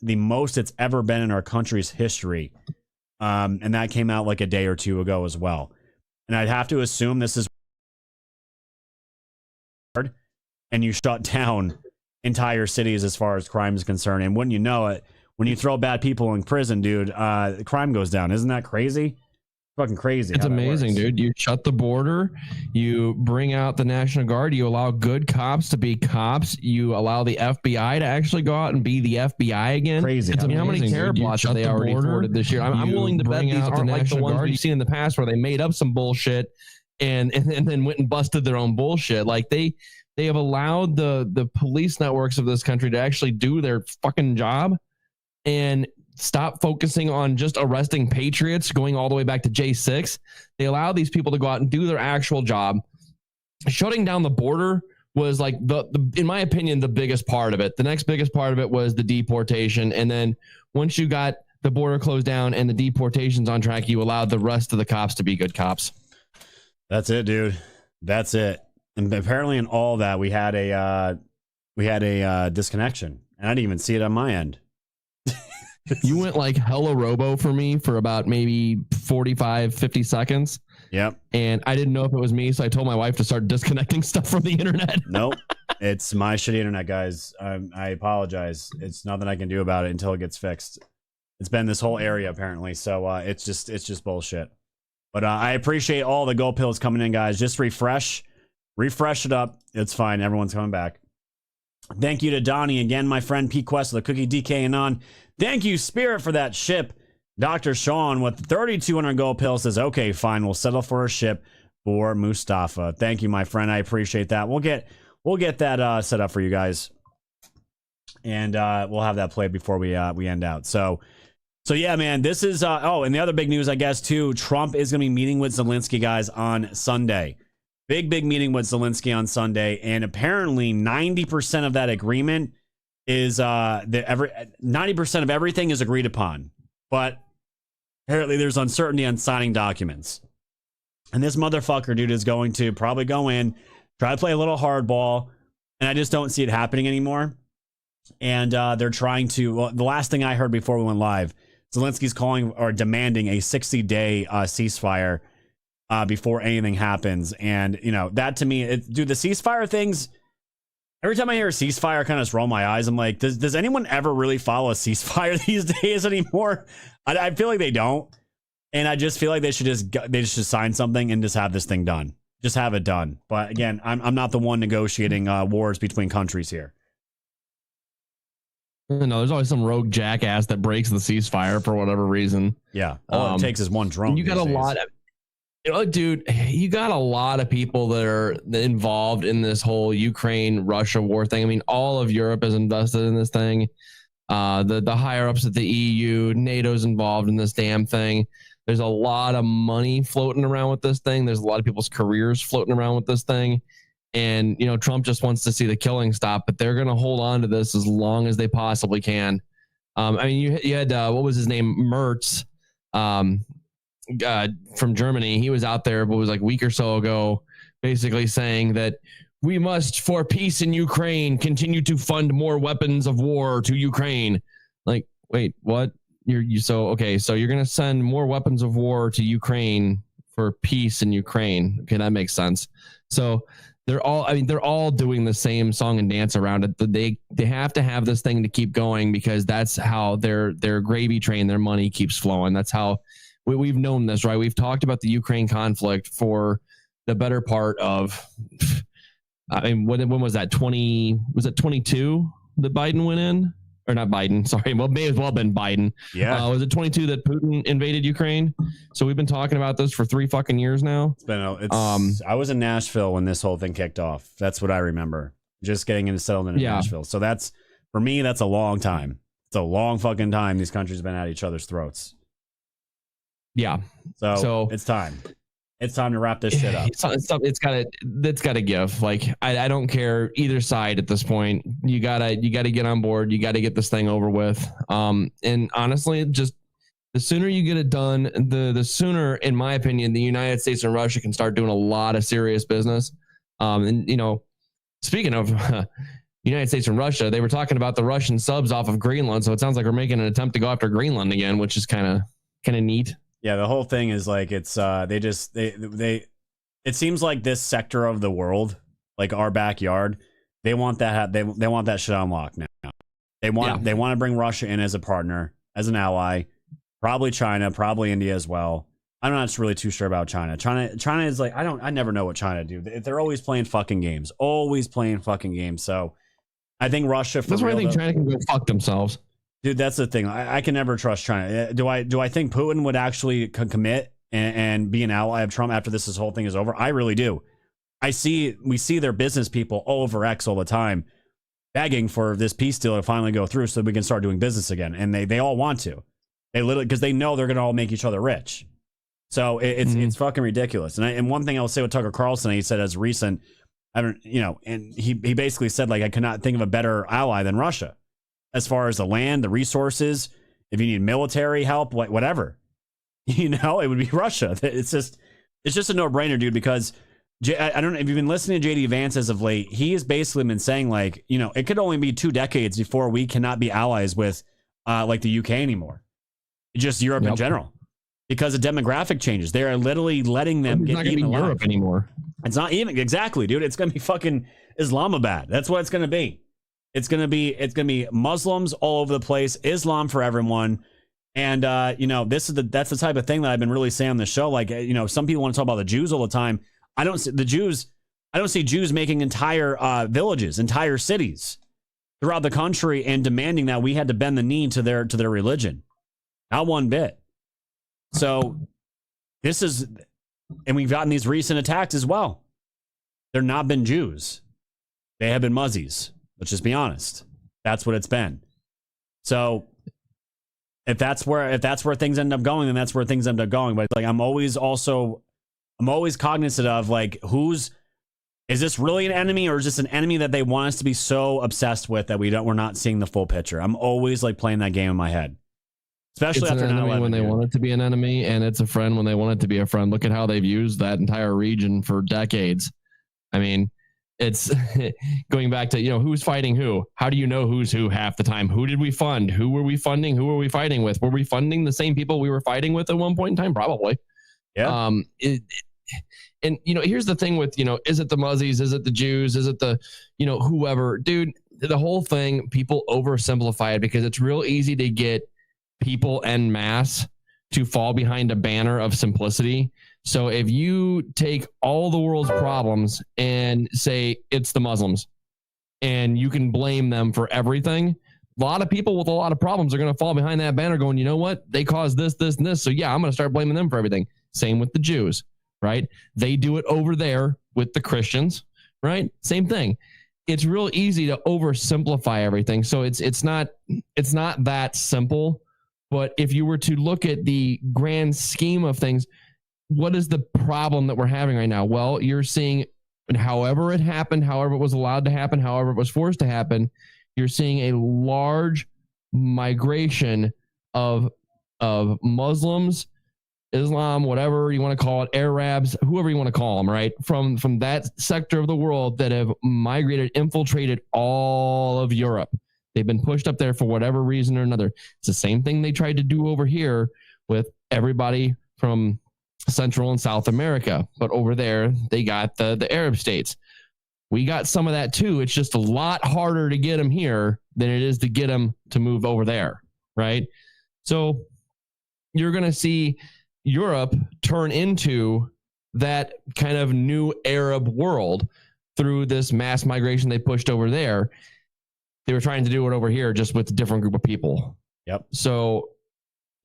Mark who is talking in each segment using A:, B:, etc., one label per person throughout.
A: the most it's ever been in our country's history. And that came out like a day or two ago as well. And I'd have to assume this is hard, and you shut down entire cities as far as crime is concerned. And wouldn't you know it, when you throw bad people in prison, dude, crime goes down. Isn't that crazy? Fucking crazy.
B: It's amazing, dude. You shut the border, you bring out the National Guard, you allow good cops to be cops, you allow the FBI to actually go out and be the FBI again.
A: Crazy.
B: I mean, how many terror plots have they already thwarted this year? I'm willing to bet these aren't like the ones we've seen in the past where they made up some bullshit and then went and busted their own bullshit. Like they have allowed the police networks of this country to actually do their fucking job and stop focusing on just arresting patriots, going all the way back to J6. They allow these people to go out and do their actual job. Shutting down the border was like the in my opinion, the biggest part of it. The next biggest part of it was the deportation. And then once you got the border closed down and the deportations on track, you allowed the rest of the cops to be good cops.
A: That's it, dude. That's it. And apparently in all that we had a disconnection, and I didn't even see it on my end.
B: You went like hella robo for me for about maybe 45, 50 seconds.
A: Yep.
B: And I didn't know if it was me, so I told my wife to start disconnecting stuff from the internet.
A: Nope. It's my shitty internet, guys. I apologize. It's nothing I can do about it until it gets fixed. It's been this whole area apparently, so it's just bullshit. But I appreciate all the gold pills coming in, guys. Just refresh it up. It's fine. Everyone's coming back. Thank you to Donnie again, my friend P Quest, the Cookie DK and on. Thank you, Spirit, for that ship. Dr. Sean with 3,200 gold pills says, okay, fine, we'll settle for a ship for Mustafa. Thank you, my friend. I appreciate that. We'll get that set up for you guys, and we'll have that played before we end out. So yeah, man, this is and the other big news, I guess, too. Trump is going to be meeting with Zelensky, guys, on Sunday. Big meeting with Zelensky on Sunday, and apparently 90% of that agreement is 90% of everything is agreed upon, but apparently there's uncertainty on signing documents. And this motherfucker, dude, is going to probably go in, try to play a little hardball, and I just don't see it happening anymore. And they're trying to. Well, the last thing I heard before we went live, Zelensky's calling or demanding a 60-day ceasefire before anything happens. And you know that to me, dude, the ceasefire things. Every time I hear a ceasefire, I kind of just roll my eyes. I'm like, does anyone ever really follow a ceasefire these days anymore? I feel like they don't, and I just feel like they should just sign something and just have this thing done. Just have it done. But again, I'm not the one negotiating wars between countries here.
B: No, there's always some rogue jackass that breaks the ceasefire for whatever reason.
A: Yeah, all it takes is one drone.
B: You got a lot of. Dude, you got a lot of people that are involved in this whole Ukraine-Russia war thing. I mean, all of Europe is invested in this thing. The higher-ups at the EU, NATO's involved in this damn thing. There's a lot of money floating around with this thing. There's a lot of people's careers floating around with this thing. And, you know, Trump just wants to see the killing stop, but they're going to hold on to this as long as they possibly can. I mean, you had, what was his name? Mertz. From Germany, he was out there, but was like a week or so ago, basically saying that we must, for peace in Ukraine, continue to fund more weapons of war to Ukraine. Like, wait, what? So you're gonna send more weapons of war to Ukraine for peace in Ukraine? Okay, that makes sense. So they're all doing the same song and dance around it. They have to have this thing to keep going because that's how their gravy train, their money keeps flowing. That's how. We've known this, right? We've talked about the Ukraine conflict for the better part of, I mean, when was that? Was it 22 that Biden went in? Or not Biden, sorry. Well, may as well have been Biden.
A: Yeah.
B: Was it 22 that Putin invaded Ukraine? So we've been talking about this for 3 fucking years now.
A: I was in Nashville when this whole thing kicked off. That's what I remember. Just getting into settlement in Nashville. So that's, for me, that's a long time. It's a long fucking time these countries have been at each other's throats.
B: Yeah.
A: So it's time. It's time to wrap this shit up.
B: It's gotta give. Like I don't care either side at this point. You gotta get on board. You gotta get this thing over with. And honestly, just the sooner you get it done, the sooner, in my opinion, the United States and Russia can start doing a lot of serious business. And you know, speaking of United States and Russia. They were talking about the Russian subs off of Greenland, so it sounds like we're making an attempt to go after Greenland again, which is kind of neat.
A: Yeah, the whole thing is like it's they it seems like this sector of the world, like our backyard, they want that they want that shit on lock now. They want to bring Russia in as a partner, as an ally, probably China, probably India as well. I'm not really too sure about China. China is like I never know what China do. They're always playing fucking games. So I think Russia.
B: That's why I think China can go fuck themselves.
A: Dude, that's the thing. I can never trust China. Do I think Putin would actually commit and be an ally of Trump after this whole thing is over? I really do. We see their business people over X all the time begging for this peace deal to finally go through so we can start doing business again. And they all want to. They literally, because they know they're going to all make each other rich. So it's fucking ridiculous. And one thing I'll say with Tucker Carlson, he said as recent, and he basically said, like, I could not think of a better ally than Russia. As far as the land, the resources, if you need military help, whatever, it would be Russia. It's just a no-brainer, dude, because I don't know if you've been listening to JD Vance as of late. He has basically been saying, like, it could only be 2 decades before we cannot be allies with like the UK anymore. Just Europe in general. Because of demographic changes. They are literally letting them get eaten alive. Europe
B: anymore.
A: It's not even exactly, dude. It's going to be fucking Islamabad. That's what it's going to be. It's gonna be Muslims all over the place, Islam for everyone, and that's the type of thing that I've been really saying on the show. Like, some people want to talk about the Jews all the time. I don't see Jews making entire villages, entire cities throughout the country and demanding that we had to bend the knee to their religion. Not one bit. So and we've gotten these recent attacks as well. They're not been Jews; they have been Muzzies. Let's just be honest. That's what it's been. So if that's where things end up going, then that's where things end up going. But like, I'm always cognizant of, like, is this really an enemy, or is this an enemy that they want us to be so obsessed with that we're not seeing the full picture? I'm always like playing that game in my head. Especially
B: after 9/11, when they want it to be an enemy, and it's a friend when they want it to be a friend. Look at how they've used that entire region for decades. I mean, it's going back to, who's fighting who? How do you know who's who half the time? Who did we fund? Who were we funding? Who were we fighting with? Were we funding the same people we were fighting with at one point in time? Probably.
A: Yeah.
B: And here's the thing with, is it the Muzzies? Is it the Jews? Is it the, whoever? Dude, the whole thing, people oversimplify it because it's real easy to get people en masse to fall behind a banner of simplicity. So if you take all the world's problems and say it's the Muslims and you can blame them for everything, a lot of people with a lot of problems are going to fall behind that banner going, you know what? They caused this, this, and this. So yeah, I'm going to start blaming them for everything. Same with the Jews, right? They do it over there with the Christians, right? Same thing. It's real easy to oversimplify everything. So it's not that simple. But if you were to look at the grand scheme of things, what is the problem that we're having right now? Well, you're seeing however it happened, however it was allowed to happen, however it was forced to happen, you're seeing a large migration of Muslims, Islam, whatever you want to call it, Arabs, whoever you want to call them, right? From that sector of the world that have migrated, infiltrated all of Europe. They've been pushed up there for whatever reason or another. It's the same thing they tried to do over here with everybody from Central and South America. But over there, they got the Arab states. We got some of that too. It's just a lot harder to get them here than it is to get them to move over there, right? So you're going to see Europe turn into that kind of new Arab world through this mass migration they pushed over there. They were trying to do it over here just with a different group of people.
A: Yep.
B: So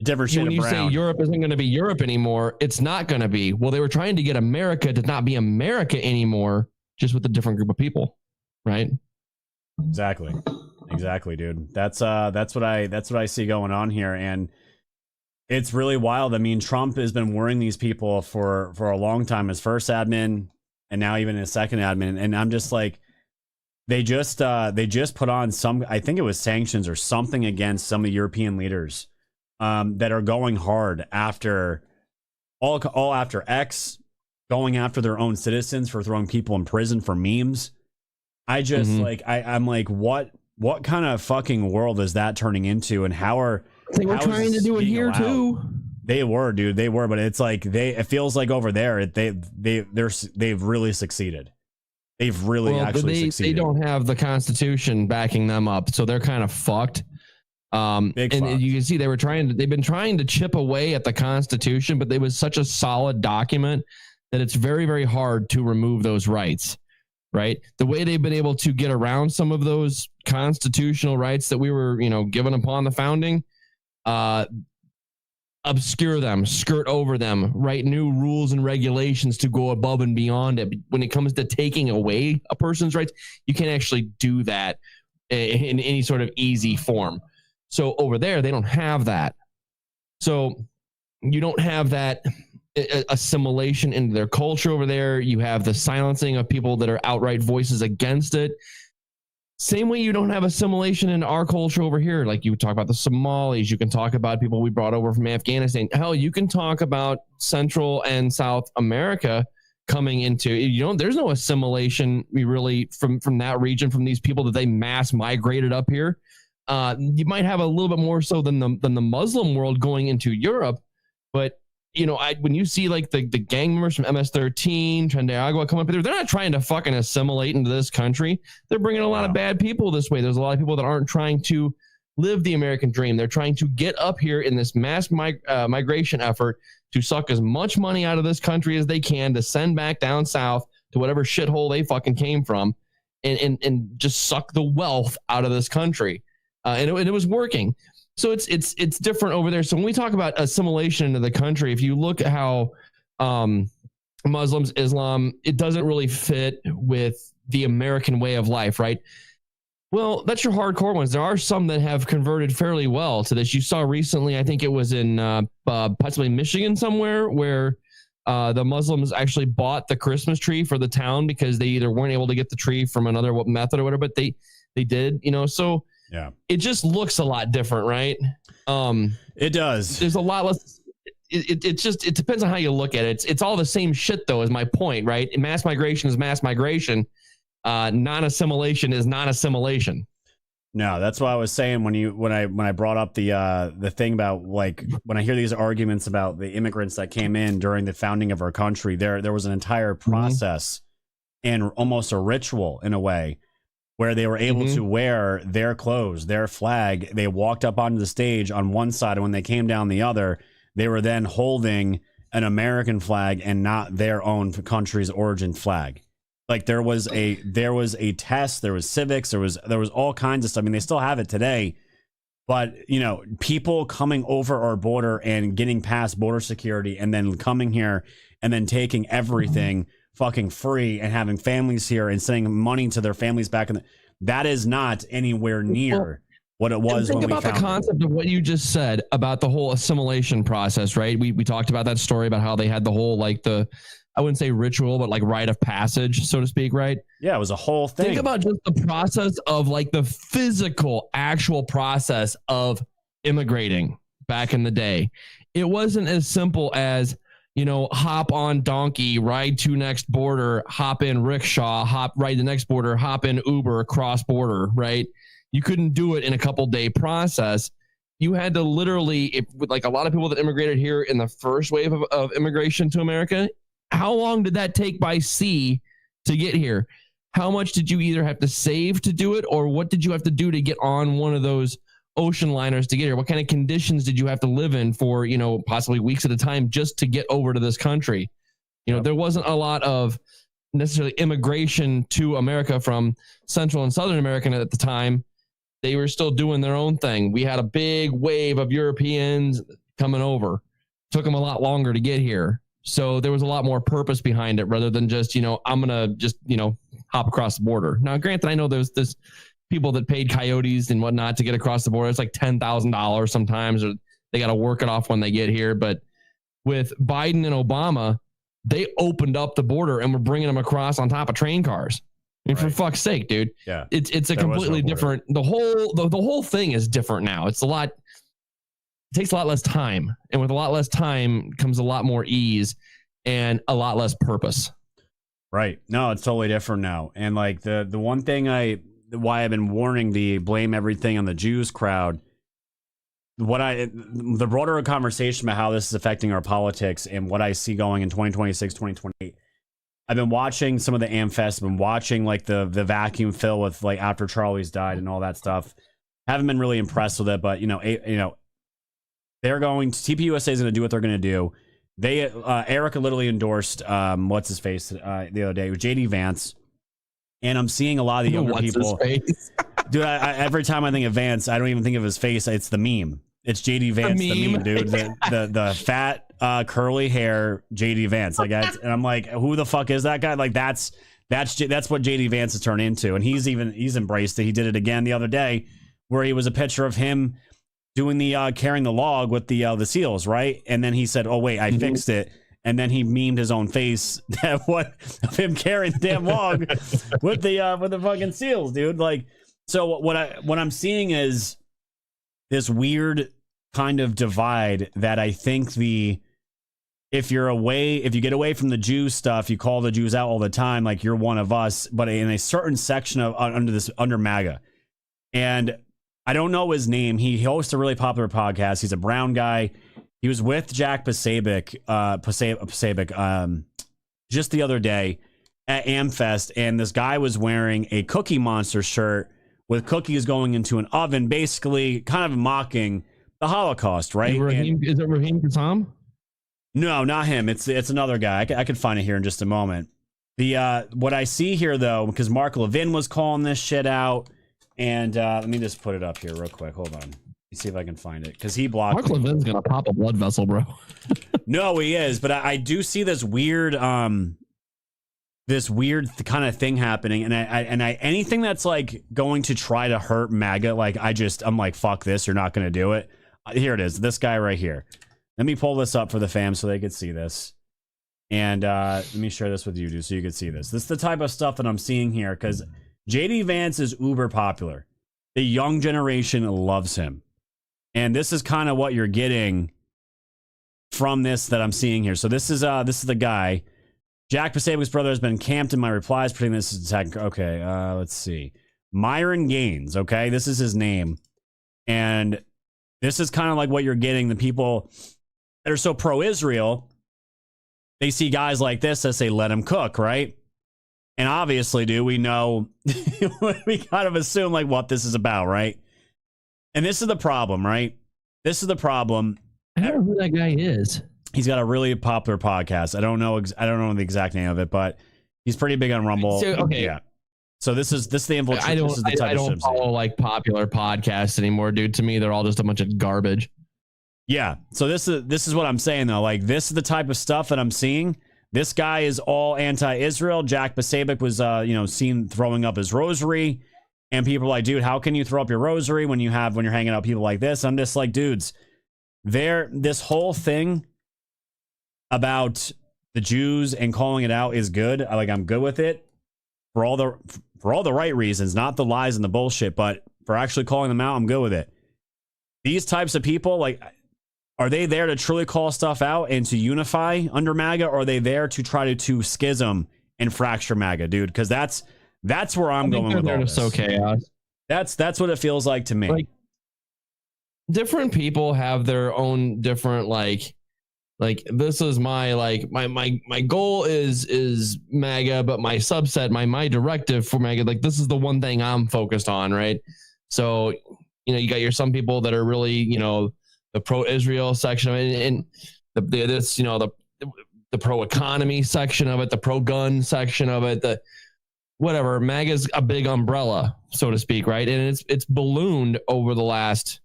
A: different shade
B: when
A: of
B: you
A: brown.
B: say Europe isn't going to be Europe anymore, it's not going to be. Well, they were trying to get America to not be America anymore, just with a different group of people, right?
A: Exactly, dude. That's what I see going on here, and it's really wild. I mean, Trump has been worrying these people for a long time. His first admin, and now even his second admin, and I'm just like, they just put on some, I think it was sanctions or something against some of the European leaders that are going hard after all after X, going after their own citizens for throwing people in prison for memes. I just I'm like, what kind of fucking world is that turning into, and how are
B: they were trying to do it here
A: allowed?
B: too?
A: They were, dude. They were, but it's like it feels like over there they've really succeeded. They've really actually succeeded.
B: They don't have the Constitution backing them up, so they're kind of fucked. And you can see they've been trying to chip away at the Constitution, but it was such a solid document that it's very, very hard to remove those rights, right? The way they've been able to get around some of those constitutional rights that we were, given upon the founding, obscure them, skirt over them, write new rules and regulations to go above and beyond it. When it comes to taking away a person's rights, you can't actually do that in any sort of easy form. So over there, they don't have that. So you don't have that assimilation into their culture over there. You have the silencing of people that are outright voices against it. Same way you don't have assimilation in our culture over here. Like you talk about the Somalis, you can talk about people we brought over from Afghanistan. Hell, you can talk about Central and South America coming into, there's no assimilation really from that region, from these people that they mass migrated up here. You might have a little bit more so than the Muslim world going into Europe, but when you see like the gang members from MS-13, Trinidad come up here, they're not trying to fucking assimilate into this country. They're bringing a lot of bad people this way. There's a lot of people that aren't trying to live the American dream. They're trying to get up here in this mass migration effort to suck as much money out of this country as they can to send back down south to whatever shithole they fucking came from, and just suck the wealth out of this country. And it was working. So it's different over there. So when we talk about assimilation into the country, if you look at how Muslims, Islam, it doesn't really fit with the American way of life, right? Well, that's your hardcore ones. There are some that have converted fairly well to this. You saw recently, I think it was in possibly Michigan somewhere, where the Muslims actually bought the Christmas tree for the town because they either weren't able to get the tree from another method or whatever, but they did, so. Yeah, it just looks a lot different, right?
A: It does.
B: There's a lot less. It depends on how you look at it. It's all the same shit, though, is my point, right? Mass migration is mass migration. Non-assimilation is non-assimilation.
A: No, that's what I was saying when I brought up the thing about, like, when I hear these arguments about the immigrants that came in during the founding of our country, there was an entire process and almost a ritual in a way, where they were able to wear their clothes, their flag. They walked up onto the stage on one side, and when they came down the other, they were then holding an American flag and not their own country's origin flag. Like there was a test, there was civics, there was all kinds of stuff. I mean, they still have it today, but people coming over our border and getting past border security and then coming here and then taking everything fucking free and having families here and sending money to their families back that is not anywhere near what it was when we found it. Think about the concept
B: of what you just said about the whole assimilation process, right? We talked about that story about how they had the whole, like, I wouldn't say ritual, but like rite of passage, so to speak, right?
A: Yeah, it was a whole thing.
B: Think about just the process of like the physical, actual process of immigrating back in the day. It wasn't as simple as, hop on donkey, ride to next border, hop in rickshaw, ride the next border, hop in Uber, cross border, right? You couldn't do it in a couple day process. You had to literally, like a lot of people that immigrated here in the first wave of immigration to America, how long did that take by sea to get here? How much did you either have to save to do it, or what did you have to do to get on one of those ocean liners to get here? What kind of conditions did you have to live in for, possibly weeks at a time just to get over to this country? There wasn't a lot of necessarily immigration to America from Central and Southern America at the time. They were still doing their own thing. We had a big wave of Europeans coming over. Took them a lot longer to get here. So there was a lot more purpose behind it rather than just, I'm going to just, hop across the border. Now, granted, I know there's this people that paid coyotes and whatnot to get across the border. It's like $10,000 sometimes, or they got to work it off when they get here. But with Biden and Obama, they opened up the border and were bringing them across on top of train cars. I mean, for fuck's sake, dude.
A: Yeah.
B: It's a completely different, the whole thing is different now. It takes a lot less time. And with a lot less time comes a lot more ease and a lot less purpose.
A: Right. No, it's totally different now. And like the one thing why I've been warning the blame everything on the Jews crowd, the broader conversation about how this is affecting our politics and what I see going in 2026, 2028. I've been watching some of the AmFest, been watching like the vacuum fill with like after Charlie's died and all that stuff. Haven't been really impressed with it, but they're going to TPUSA is going to do what they're going to do. They Erica literally endorsed what's his face the other day with JD Vance, and I'm seeing a lot of the younger people. Dude, every time I think of Vance, I don't even think of his face. It's the meme. It's JD Vance, the meme, dude. The fat curly hair JD Vance. Like and I'm like, who the fuck is that guy? Like that's what JD Vance has turned into, and he's embraced it. He did it again the other day, where he was a picture of him doing the carrying the log with the seals, right? And then he said, "Oh wait, I fixed it." And then he memed his own face of him carrying the damn log with the fucking seals, dude. Like, so what I'm seeing is this weird kind of divide that I think if you get away from the Jew stuff, you call the Jews out all the time, like you're one of us, but in a certain section of under MAGA. And I don't know his name. He hosts a really popular podcast. He's a brown guy. He was with Jack Pasabic, just the other day at AmFest, and this guy was wearing a Cookie Monster shirt with cookies going into an oven, basically kind of mocking the Holocaust, right?
B: Is it Raheem Kassam?
A: No, not him. It's another guy. I can find it here in just a moment. What I see here, though, because Mark Levin was calling this shit out, and let me just put it up here real quick. Hold on. Let me see if I can find it, because he blocked
B: Mark Levin's gonna pop a blood vessel, bro.
A: No, he is, but I do see this weird kind of thing happening, and I anything that's like going to try to hurt MAGA, like I'm like, fuck this, you're not gonna do it. Here it is, this guy right here. Let me pull this up for the fam so they could see this. And let me share this with you, dude, so you can see this. This is the type of stuff that I'm seeing here, because JD Vance is uber popular. The young generation loves him. And this is kind of what you're getting from this that I'm seeing here. So this is the guy. Jack Pasabic's brother has been camped in my replies, pretending this is attack. Okay, let's see. Myron Gaines, okay? This is his name. And this is kind of like what you're getting. The people that are so pro-Israel, they see guys like this that say, let him cook, right? And obviously, dude, we know, we kind of assume like what this is about, right? And this is the problem, right? This is the problem.
B: I don't know who that guy is.
A: He's got a really popular podcast. I don't know the exact name of it, but he's pretty big on Rumble.
B: So, okay.
A: Yeah. So this is the infiltration.
B: I don't follow like popular podcasts anymore, dude. To me, they're all just a bunch of garbage.
A: Yeah. So this is what I'm saying though. Like this is the type of stuff that I'm seeing. This guy is all anti-Israel. Jack Pasabic was seen throwing up his rosary, and people are like, dude, how can you throw up your rosary when you're hanging out with people like this? I'm just like, dudes, this whole thing about the Jews and calling it out is good. I'm good with it for all the right reasons, not the lies and the bullshit, but for actually calling them out, I'm good with it. These types of people, like, are they there to truly call stuff out and to unify under MAGA, or are they there to try to schism and fracture MAGA, dude? Because that's where I'm going with all this.
B: So chaos.
A: That's what it feels like to me.
B: Like, different people have their own different like this is my goal is MAGA, but my subset, my directive for MAGA, like this is the one thing I'm focused on, right? So you got some people that are really the pro-Israel section of it, and the pro-economy section of it, the pro-gun section of it, the whatever. MAGA's a big umbrella, so to speak, right? And it's ballooned over the last,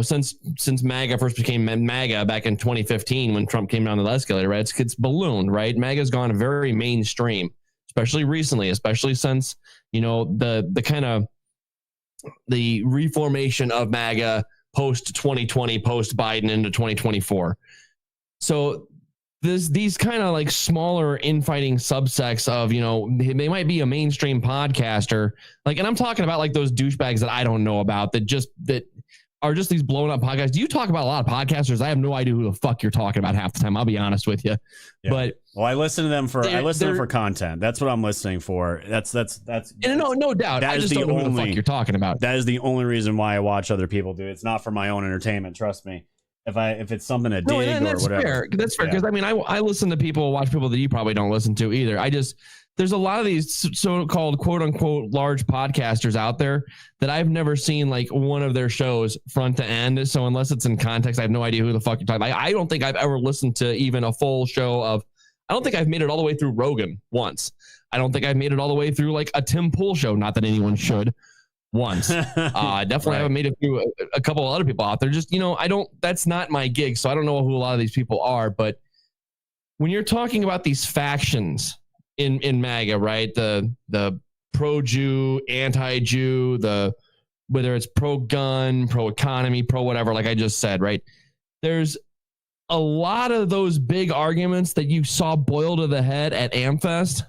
B: since MAGA first became MAGA back in 2015 when Trump came down the escalator, right? It's ballooned, right? MAGA's gone very mainstream, especially recently, especially since, the kind of the reformation of MAGA post 2020, post Biden into 2024. So these kind of like smaller infighting subsects of, they might be a mainstream podcaster, like, and I'm talking about like those douchebags that I don't know about that are just these blown up podcasts. You talk about a lot of podcasters. I have no idea who the fuck you're talking about half the time. I'll be honest with you.
A: Yeah.
B: But
A: well, I listen to them for content. That's what I'm listening for. That's
B: no doubt. I just don't know who the fuck you're talking about.
A: That is the only reason why I watch other people do it. It's not for my own entertainment. Trust me. If it's something to dig or whatever.
B: Fair. That's fair. Because I mean, I listen to people, watch people that you probably don't listen to either. There's a lot of these so-called quote unquote large podcasters out there that I've never seen like one of their shows front to end. So unless it's in context, I have no idea who the fuck you're talking about. I don't think I've ever listened to even a full show of, I don't think I've made it all the way through Rogan once. I don't think I've made it all the way through like a Tim Pool show. Not that anyone should once. Definitely haven't made it through a couple of other people out there. Just, that's not my gig. So I don't know who a lot of these people are, but when you're talking about these factions in MAGA, right? The pro-Jew, anti-Jew, whether it's pro-gun, pro-economy, pro-whatever, like I just said, right? There's a lot of those big arguments that you saw boil to the head at AmFest.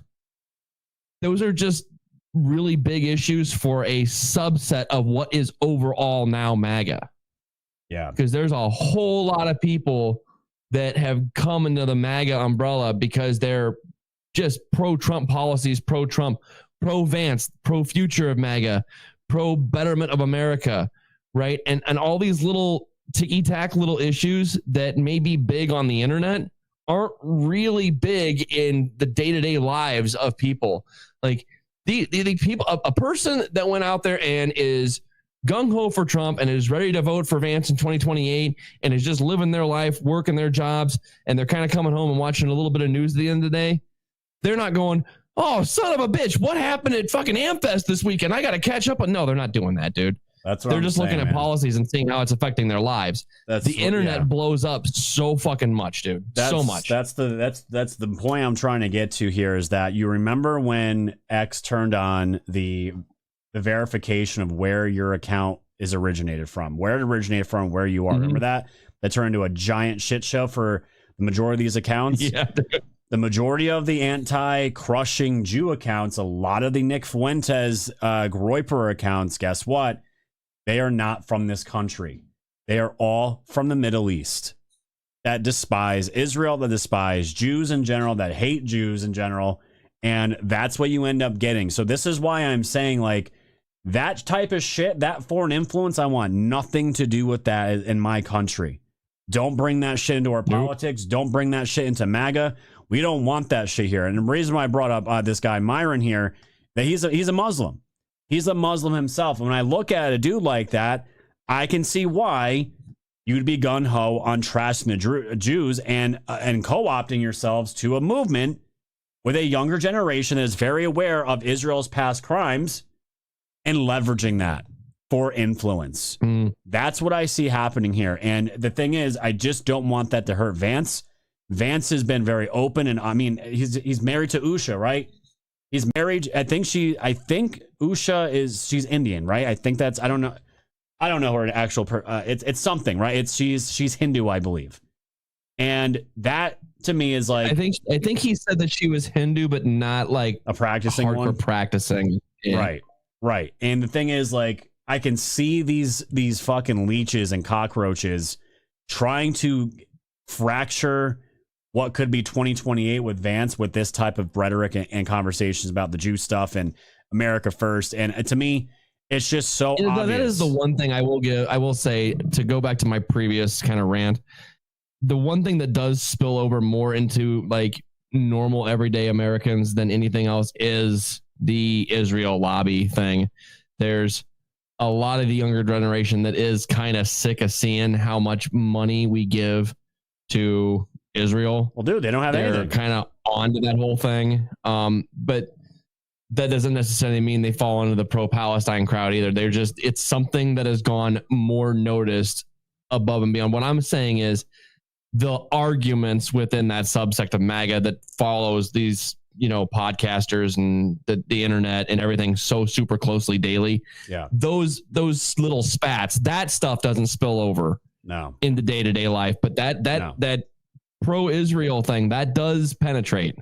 B: Those are just really big issues for a subset of what is overall now MAGA.
A: Yeah.
B: Because there's a whole lot of people that have come into the MAGA umbrella because they're just pro-Trump policies, pro-Trump, pro-Vance, pro-future of MAGA, pro-betterment of America, right? And all these little ticky-tack little issues that may be big on the internet aren't really big in the day-to-day lives of people. Like the people, a person that went out there and is gung-ho for Trump and is ready to vote for Vance in 2028 and is just living their life, working their jobs, and they're kind of coming home and watching a little bit of news at the end of the day. They're not going, oh, son of a bitch, what happened at fucking AmFest this weekend? I got to catch up. No, they're not doing that, dude.
A: That's what
B: they're just looking at policies and seeing how it's affecting their lives. The internet blows up so fucking much, dude. So much.
A: That's the point I'm trying to get to here is that you remember when X turned on the verification of where your account is originated from, where it originated from, where you are. Mm-hmm. Remember that? That turned into a giant shit show for the majority of these accounts.
B: Yeah.
A: The majority of the anti-crushing Jew accounts, a lot of the Nick Fuentes, Groyper accounts, guess what? They are not from this country. They are all from the Middle East that despise Israel, that despise Jews in general, that hate Jews in general. And that's what you end up getting. So this is why I'm saying, like, that type of shit, that foreign influence, I want nothing to do with that in my country. Don't bring that shit into our politics. Don't bring that shit into MAGA. We don't want that shit here. And the reason why I brought up this guy Myron here, that he's a Muslim. He's a Muslim himself. When I look at a dude like that, I can see why you'd be gun-ho on trashing the Jews and co-opting yourselves to a movement with a younger generation that is very aware of Israel's past crimes and leveraging that for influence. That's what I see happening here. And the thing is, I just don't want that to hurt Vance. Vance has been very open, and I mean, he's married to Usha, right? He's married. I think Usha she's Indian, right? I think I don't know her actual. It's something, right? She's Hindu, I believe, and that to me is like. I think he said that she was Hindu, but not like a practicing one.
B: Practicing, yeah.
A: Right. And the thing is, like, I can see these fucking leeches and cockroaches trying to fracture what could be 2028 with Vance with this type of rhetoric and conversations about the Jew stuff and America first. And to me, it's just so obvious.
B: That is the one thing I will say, to go back to my previous kind of rant. The one thing that does spill over more into like normal everyday Americans than anything else is the Israel lobby thing. There's a lot of the younger generation that is kind of sick of seeing how much money we give to Israel.
A: Well, dude, they don't have anything.
B: They're kind of onto that whole thing. But that doesn't necessarily mean they fall into the pro-Palestine crowd either. It's something that has gone more noticed above and beyond. What I'm saying is the arguments within that subsect of MAGA that follows these, podcasters and the internet and everything so super closely daily.
A: Yeah.
B: Those little spats, that stuff doesn't spill over in the day-to-day life. But that pro-Israel thing, that does penetrate.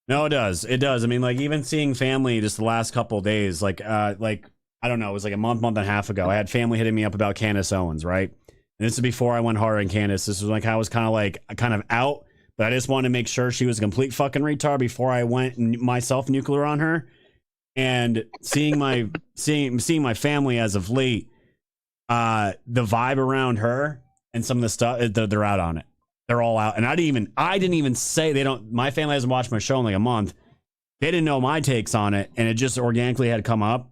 B: No,
A: it does. It does. I mean, like, even seeing family just the last couple of days, like I don't know, it was like a month and a half ago. I had family hitting me up about Candace Owens, right? And this is before I went hard on Candace. This was like I was kind of out, but I just wanted to make sure she was a complete fucking retard before I went and myself nuclear on her. And seeing my family as of late, the vibe around her and some of the stuff, they're out on it. They're all out. And I didn't even say my family hasn't watched my show in like a month. They didn't know my takes on it, and it just organically had come up,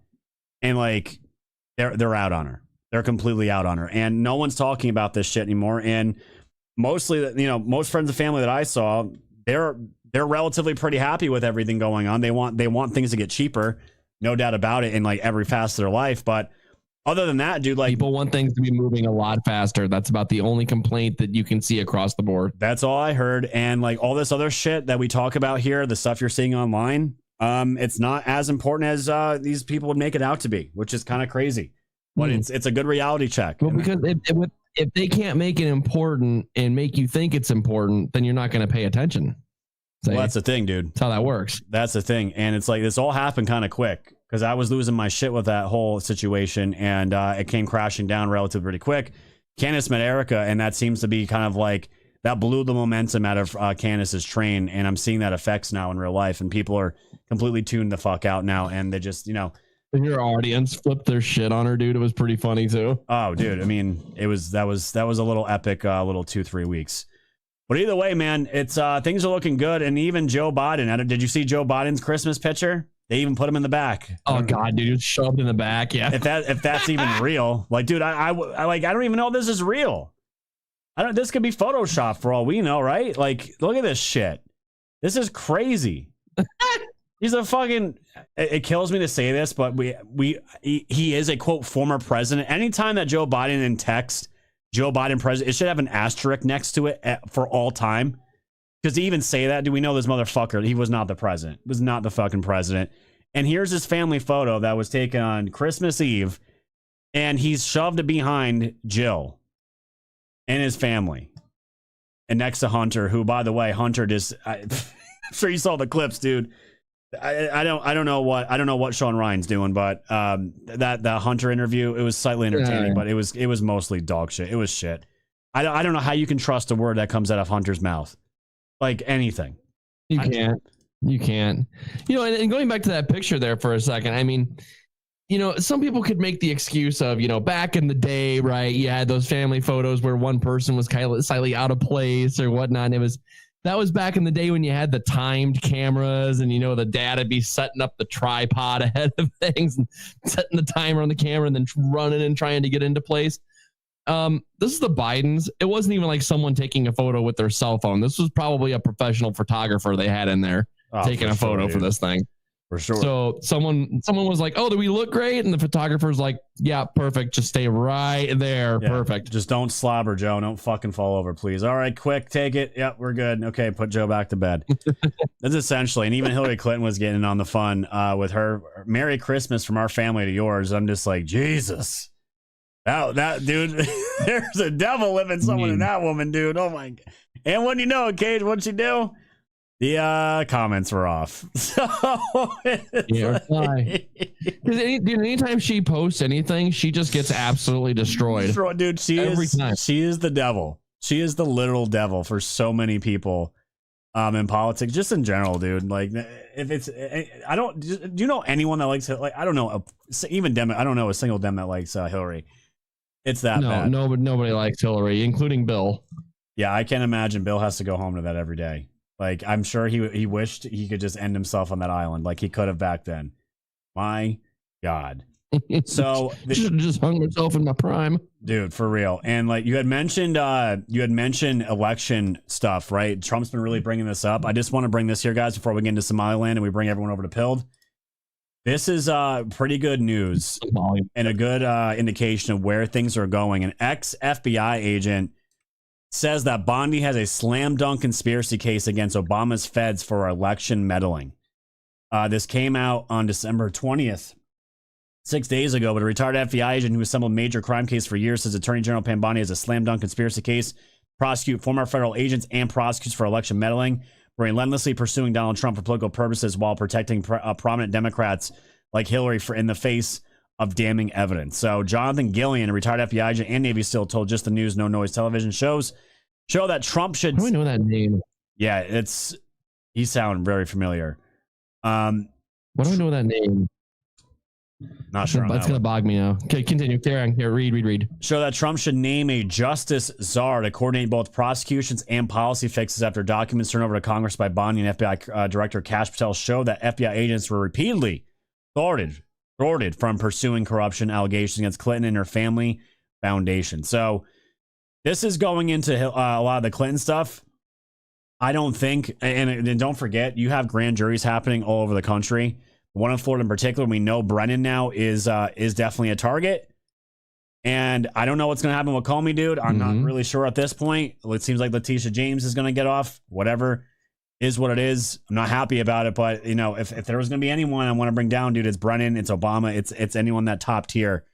A: and like they're out on her. They're completely out on her, and no one's talking about this shit anymore. And mostly, most friends and family that I saw, they're relatively pretty happy with everything going on. They want things to get cheaper, no doubt about it, in like every facet of their life. But other than that, dude, like
B: people want things to be moving a lot faster. That's about the only complaint that you can see across the board.
A: That's all I heard. And like all this other shit that we talk about here, the stuff you're seeing online, it's not as important as these people would make it out to be, which is kind of crazy. But it's a good reality check.
B: Well, because if they can't make it important and make you think it's important, then you're not going to pay attention.
A: Well, that's the thing, dude.
B: That's how that works.
A: That's the thing. And it's like this all happened kind of quick because I was losing my shit with that whole situation, and it came crashing down relatively pretty quick. Candace met Erica, and that seems to be kind of like that blew the momentum out of Candace's train, and I'm seeing that effects now in real life, and people are completely tuned the fuck out now, and they just,
B: Your audience flipped their shit on her, dude. It was pretty funny too.
A: Oh, dude. I mean, that was a little epic, little 2-3 weeks. But either way, man, it's things are looking good. And even Joe Biden. Did you see Joe Biden's Christmas picture? They even put him in the back.
B: Oh God, dude, it's shoved in the back. Yeah.
A: If that's even real, like, dude, I don't even know if this is real. This could be Photoshop for all we know, right? Like, look at this shit. This is crazy. He's a fucking. It kills me to say this, but he is a quote former president. Anytime that Joe Biden in text. Joe Biden president, it should have an asterisk next to it for all time. Because to even say that, do we know this motherfucker? He was not the president. Was not the fucking president. And here's his family photo that was taken on Christmas Eve. And he's shoved behind Jill and his family. And next to Hunter, who, by the way, Hunter just, I'm sure you saw the clips, dude. I don't know what Sean Ryan's doing, but that Hunter interview, it was slightly entertaining, but it was mostly dog shit. It was shit. I don't know how you can trust a word that comes out of Hunter's mouth, like anything.
B: You can't. And going back to that picture there for a second, I mean, some people could make the excuse of, back in the day, right? You had those family photos where one person was kind of slightly out of place or whatnot. And that was back in the day when you had the timed cameras and, the dad would be setting up the tripod ahead of things and setting the timer on the camera and then running and trying to get into place. This is the Bidens. It wasn't even like someone taking a photo with their cell phone. This was probably a professional photographer they had in there taking a photo for this thing.
A: For sure.
B: So someone was like, "Oh, do we look great?" And the photographer's like, "Yeah, perfect. Just stay right there. Yeah, perfect.
A: Just don't slobber, Joe. Don't fucking fall over, please. All right, quick, take it. Yep, we're good. Okay, put Joe back to bed." That's essentially, and even Hillary Clinton was getting on the fun with her "Merry Christmas from our family to yours." I'm just like, Jesus. That dude, there's a devil living somewhere in that woman, dude. Oh my God. And when you know it, Cage, what'd she do? The comments were off. So
B: anytime she posts anything, she just gets absolutely destroyed.
A: Dude, she is the devil. She is the literal devil for so many people in politics, just in general, dude. Like, if it's, do you know anyone that likes it? Like, I don't know, even Dem. I don't know a single Dem that likes Hillary. It's that bad.
B: No, nobody likes Hillary, including Bill.
A: Yeah, I can't imagine Bill has to go home to that every day. Like, I'm sure he wished he could just end himself on that island like he could have back then. My God. So
B: just hung myself in my prime.
A: Dude, for real. And like you had mentioned election stuff, right? Trump's been really bringing this up. I just want to bring this here, guys, before we get into Somaliland and we bring everyone over to Pilled. This is pretty good news and a good indication of where things are going. An ex-FBI agent says that Bondi has a slam dunk conspiracy case against Obama's feds for election meddling. This came out on December 20th, 6 days ago, but a retired FBI agent who assembled a major crime case for years says Attorney General Pam Bondi has a slam dunk conspiracy case, prosecute former federal agents and prosecutors for election meddling, relentlessly pursuing Donald Trump for political purposes while protecting prominent Democrats like Hillary in the face of damning evidence. So Jonathan Gillian, a retired FBI agent and Navy SEAL, told Just the News No Noise television show that Trump should.
B: How do we know that name?
A: Yeah, he sound very familiar.
B: What do I know that name?
A: Not sure.
B: It's going to bog me now. Okay, continue. Carry on. Here, read.
A: Show that Trump should name a justice czar to coordinate both prosecutions and policy fixes after documents turned over to Congress by Bondi and FBI Director Kash Patel show that FBI agents were repeatedly thwarted from pursuing corruption allegations against Clinton and her family foundation. So this is going into a lot of the Clinton stuff. I don't think, and don't forget, you have grand juries happening all over the country. One in Florida in particular, we know Brennan now is definitely a target. And I don't know what's going to happen with Comey, dude. I'm not really sure at this point. It seems like Letitia James is going to get off. Whatever is what it is. I'm not happy about it. But, you know, if there was going to be anyone I want to bring down, dude, it's Brennan, it's Obama, it's anyone that top tier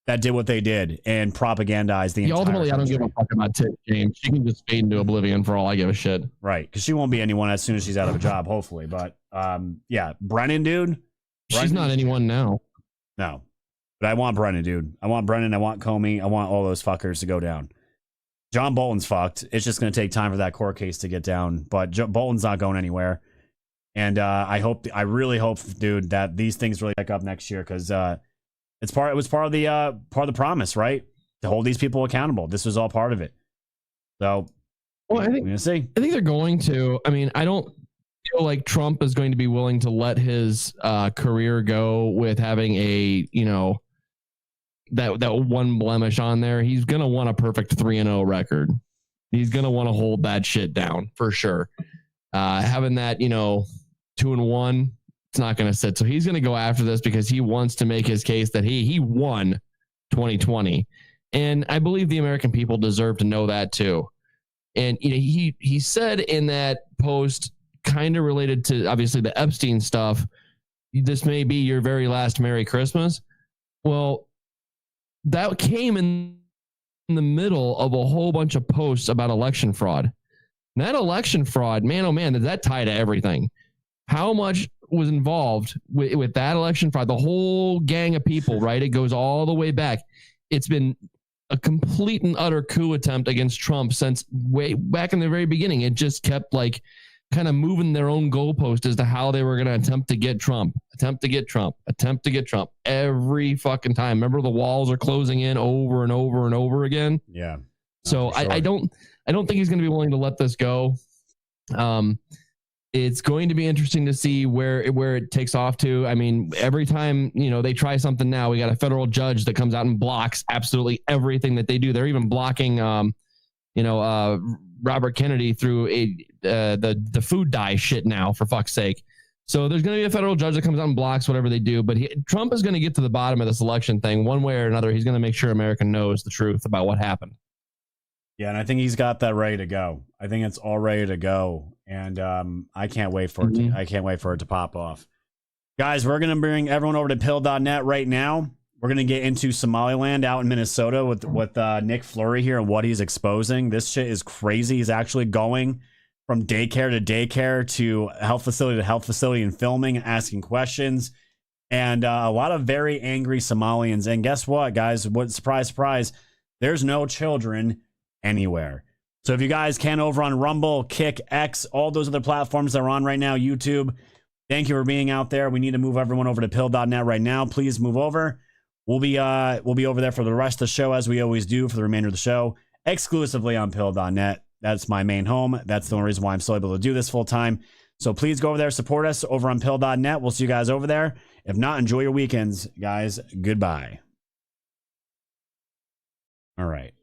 A: that did what they did and propagandized the entire
B: ultimately,
A: country.
B: I don't give a fuck about Tiff James. She can just fade into oblivion for all I give a shit.
A: Right, because she won't be anyone as soon as she's out of a job, hopefully. But, yeah, Brennan, dude.
B: She's not anyone now.
A: No. But I want Brennan, dude. I want Brennan. I want Comey. I want all those fuckers to go down. John Bolton's fucked. It's just going to take time for that court case to get down. But Bolton's not going anywhere. And I really hope, dude, that these things really pick up next year because it was part of the promise, right? To hold these people accountable. This was all part of it. So,
B: well, I think they're going to. I mean, I don't feel like Trump is going to be willing to let his career go with having a, you know, that one blemish on there. He's going to want a perfect 3-0 record. He's going to want to hold that shit down for sure. Having that, you know, 2-1, it's not going to sit. So he's going to go after this because he wants to make his case that he won 2020. And I believe the American people deserve to know that too. And you know, he said in that post, kind of related to obviously the Epstein stuff, this may be your very last Merry Christmas. Well, that came in the middle of a whole bunch of posts about election fraud. And that election fraud, man, oh man, did that tie to everything. How much was involved with that election fraud? The whole gang of people, right? It goes all the way back. It's been a complete and utter coup attempt against Trump since way back in the very beginning. It just kept like kind of moving their own goalpost as to how they were going to attempt to get Trump every fucking time. Remember, the walls are closing in over and over and over again.
A: Yeah.
B: So sure. I don't think he's going to be willing to let this go. It's going to be interesting to see where it takes off to. I mean, every time, you know, they try something now, we got a federal judge that comes out and blocks absolutely everything that they do. They're even blocking, Robert Kennedy through the food dye shit now, for fuck's sake. So there's going to be a federal judge that comes out and blocks whatever they do. But Trump is going to get to the bottom of this election thing one way or another. He's going to make sure America knows the truth about what happened.
A: Yeah, and I think he's got that ready to go. I think it's all ready to go, and I can't wait for it. I can't wait for it to pop off. Guys, we're gonna bring everyone over to pill.net right now. We're gonna get into Somaliland out in Minnesota with Nick Fleury here and what he's exposing. This shit is crazy. He's actually going from daycare to daycare to health facility and filming and asking questions, and a lot of very angry Somalians. And guess what, guys? What surprise, surprise? There's no children anywhere. So if you guys can, over on Rumble, Kick, X, all those other platforms that are on right now, YouTube, thank you for being out there. We need to move everyone over to pill.net right now. Please move over. We'll be over there for the rest of the show, as we always do for the remainder of the show, exclusively on pill.net. That's my main home. That's the only reason why I'm still able to do this full time. So please go over there, support us over on pill.net. We'll see you guys over there. If not, enjoy your weekends, guys. Goodbye. All right.